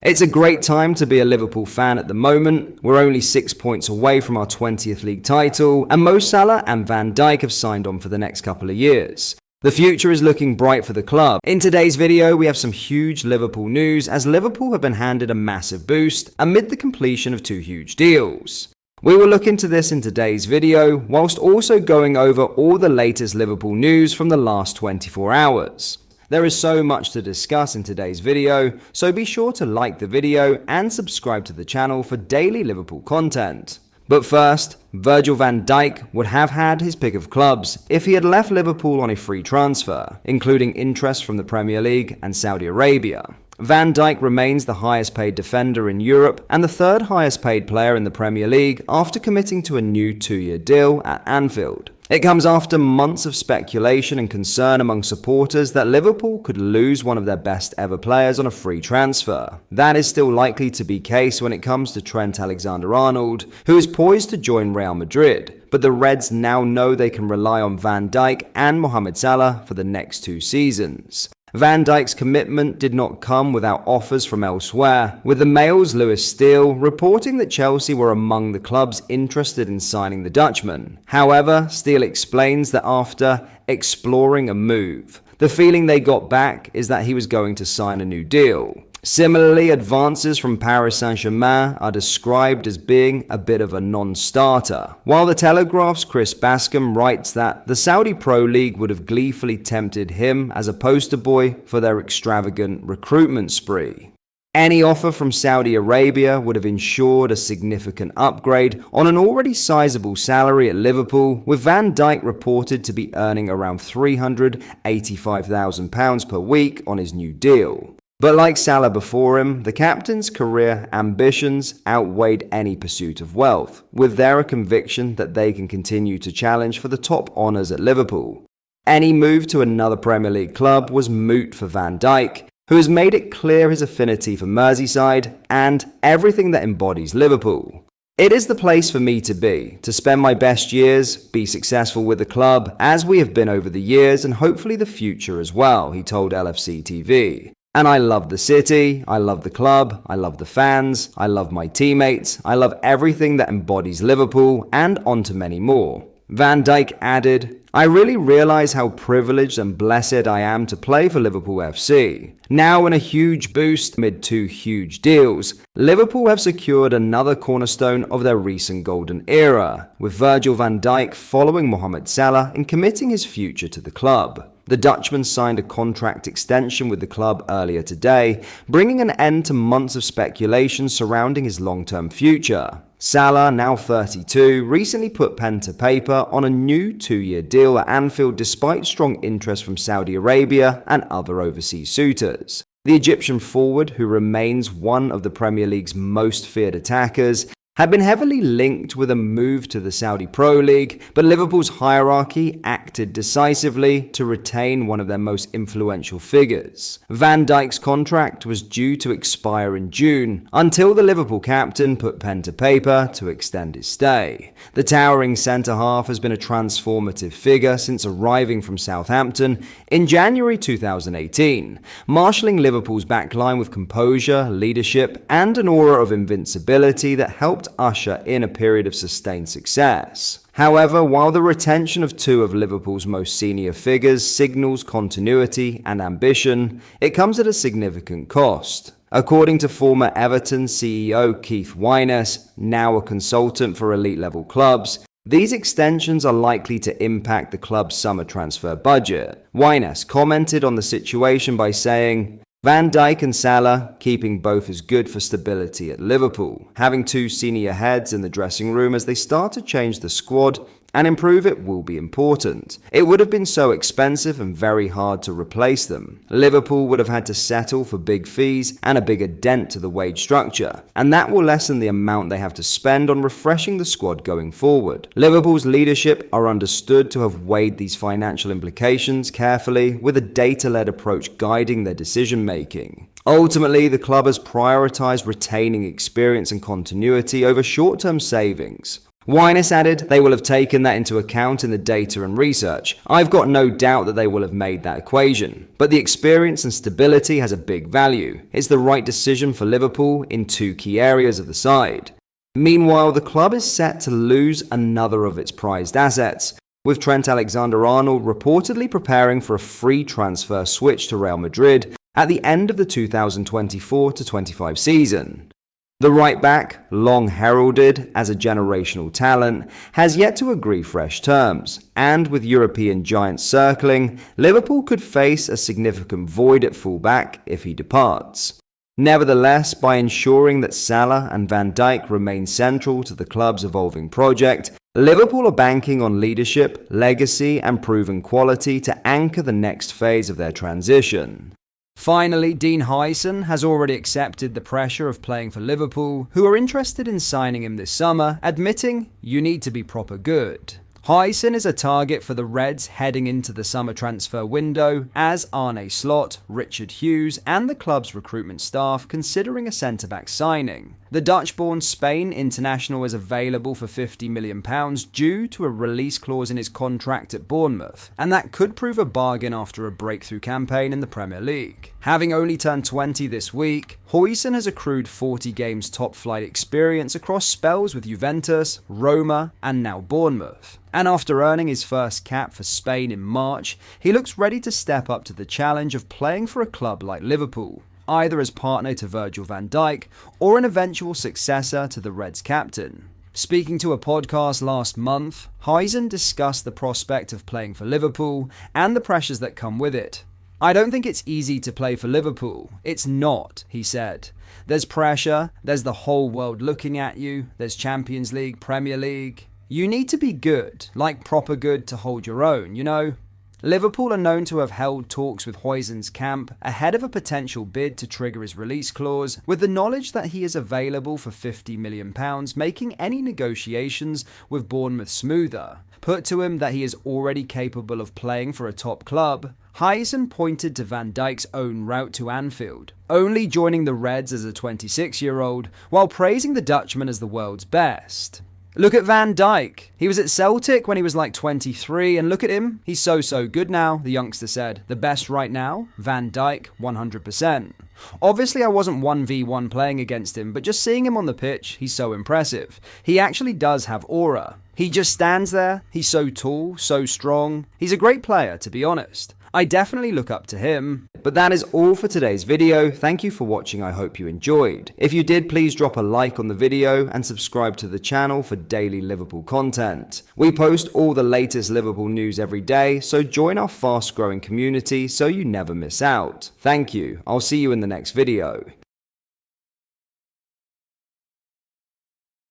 It's a great time to be a Liverpool fan at the moment. We're only 6 points away from our 20th league title, and Mo Salah and Van Dijk have signed on for the next couple of years. The future is looking bright for the club. In today's video, we have some huge Liverpool news as Liverpool have been handed a massive boost amid the completion of 2 huge deals. We will look into this in today's video, whilst also going over all the latest Liverpool news from the last 24 hours. There is so much to discuss in today's video, so be sure to like the video and subscribe to the channel for daily Liverpool content. But first, Virgil van Dijk would have had his pick of clubs if he had left Liverpool on a free transfer, including interest from the Premier League and Saudi Arabia. Van Dijk remains the highest paid defender in Europe and the 3rd highest paid player in the Premier League after committing to a new 2-year deal at Anfield. It comes after months of speculation and concern among supporters that Liverpool could lose one of their best ever players on a free transfer. That is still likely to be the case when it comes to Trent Alexander-Arnold, who is poised to join Real Madrid, but the Reds now know they can rely on Van Dijk and Mohamed Salah for the next 2 seasons. Van Dijk's commitment did not come without offers from elsewhere, with the Mail's Lewis Steele reporting that Chelsea were among the clubs interested in signing the Dutchman. However, Steele explains that after exploring a move, the feeling they got back is that he was going to sign a new deal. Similarly, advances from Paris Saint-Germain are described as being a bit of a non-starter, while the Telegraph's Chris Bascom writes that the Saudi Pro League would have gleefully tempted him as a poster boy for their extravagant recruitment spree. Any offer from Saudi Arabia would have ensured a significant upgrade on an already sizable salary at Liverpool, with Van Dijk reported to be earning around £385,000 per week on his new deal. But like Salah before him, the captain's career ambitions outweighed any pursuit of wealth, with their conviction that they can continue to challenge for the top honours at Liverpool. Any move to another Premier League club was moot for Van Dijk, who has made it clear his affinity for Merseyside and everything that embodies Liverpool. It is the place for me to spend my best years, be successful with the club, as we have been over the years and hopefully the future as well, he told LFC TV. And I love the city, I love the club, I love the fans, I love my teammates, I love everything that embodies Liverpool, and on to many more. Van Dijk added, I really realise how privileged and blessed I am to play for Liverpool FC. Now in a huge boost amid 2 huge deals, Liverpool have secured another cornerstone of their recent golden era, with Virgil van Dijk following Mohamed Salah in committing his future to the club. The Dutchman signed a contract extension with the club earlier today, bringing an end to months of speculation surrounding his long-term future. Salah, now 32, recently put pen to paper on a new 2-year deal at Anfield despite strong interest from Saudi Arabia and other overseas suitors. The Egyptian forward, who remains one of the Premier League's most feared attackers, had been heavily linked with a move to the Saudi Pro League, but Liverpool's hierarchy acted decisively to retain one of their most influential figures. Van Dijk's contract was due to expire in June, until the Liverpool captain put pen to paper to extend his stay. The towering centre-half has been a transformative figure since arriving from Southampton in January 2018, marshalling Liverpool's backline with composure, leadership, and an aura of invincibility that helped usher in a period of sustained success. However, while the retention of 2 of Liverpool's most senior figures signals continuity and ambition, it comes at a significant cost. According to former Everton CEO Keith Wynas, now a consultant for elite-level clubs, these extensions are likely to impact the club's summer transfer budget. Wynas commented on the situation by saying, Van Dijk and Salah, keeping both is good for stability at Liverpool. Having 2 senior heads in the dressing room as they start to change the squad and improve it will be important. It would have been so expensive and very hard to replace them. Liverpool would have had to settle for big fees and a bigger dent to the wage structure, and that will lessen the amount they have to spend on refreshing the squad going forward. Liverpool's leadership are understood to have weighed these financial implications carefully, with a data-led approach guiding their decision-making. Ultimately, the club has prioritized retaining experience and continuity over short-term savings. Huijsen added, "They will have taken that into account in the data and research. I've got no doubt that they will have made that equation. But the experience and stability has a big value. It's the right decision for Liverpool in two key areas of the side." Meanwhile, the club is set to lose another of its prized assets, with Trent Alexander-Arnold reportedly preparing for a free transfer switch to Real Madrid at the end of the 2024-25 season. The right-back, long heralded as a generational talent, has yet to agree fresh terms, and with European giants circling, Liverpool could face a significant void at full-back if he departs. Nevertheless, by ensuring that Salah and Van Dijk remain central to the club's evolving project, Liverpool are banking on leadership, legacy, and proven quality to anchor the next phase of their transition. Finally, Dean Huijsen has already accepted the pressure of playing for Liverpool, who are interested in signing him this summer, admitting, "You need to be proper good." Huijsen is a target for the Reds heading into the summer transfer window, as Arne Slot, Richard Hughes, and the club's recruitment staff considering a centre-back signing. The Dutch-born Spain international is available for £50 million due to a release clause in his contract at Bournemouth, and that could prove a bargain after a breakthrough campaign in the Premier League. Having only turned 20 this week, Huijsen has accrued 40 games top-flight experience across spells with Juventus, Roma, and now Bournemouth. And after earning his first cap for Spain in March, he looks ready to step up to the challenge of playing for a club like Liverpool, either as partner to Virgil van Dijk or an eventual successor to the Reds captain. Speaking to a podcast last month, Huijsen discussed the prospect of playing for Liverpool and the pressures that come with it. "I don't think it's easy to play for Liverpool. It's not," he said. "There's pressure, there's the whole world looking at you, there's Champions League, Premier League. You need to be good, like proper good to hold your own, you know?" Liverpool are known to have held talks with Huijsen's camp ahead of a potential bid to trigger his release clause, with the knowledge that he is available for £50 million, making any negotiations with Bournemouth smoother. Put to him that he is already capable of playing for a top club, Huijsen pointed to Van Dijk's own route to Anfield, only joining the Reds as a 26-year-old, while praising the Dutchman as the world's best. "Look at Van Dijk. He was at Celtic when he was like 23, and look at him. He's so good now," the youngster said. "The best right now? Van Dijk, 100%. Obviously, I wasn't 1v1 playing against him, but just seeing him on the pitch, he's so impressive. He actually does have aura. He just stands there. He's so tall, so strong. He's a great player, to be honest. I definitely look up to him." But that is all for today's video. Thank you for watching. I hope you enjoyed. If you did, please drop a like on the video and subscribe to the channel for daily Liverpool content. We post all the latest Liverpool news every day, so join our fast growing community so you never miss out. Thank you. I'll see you in the next video.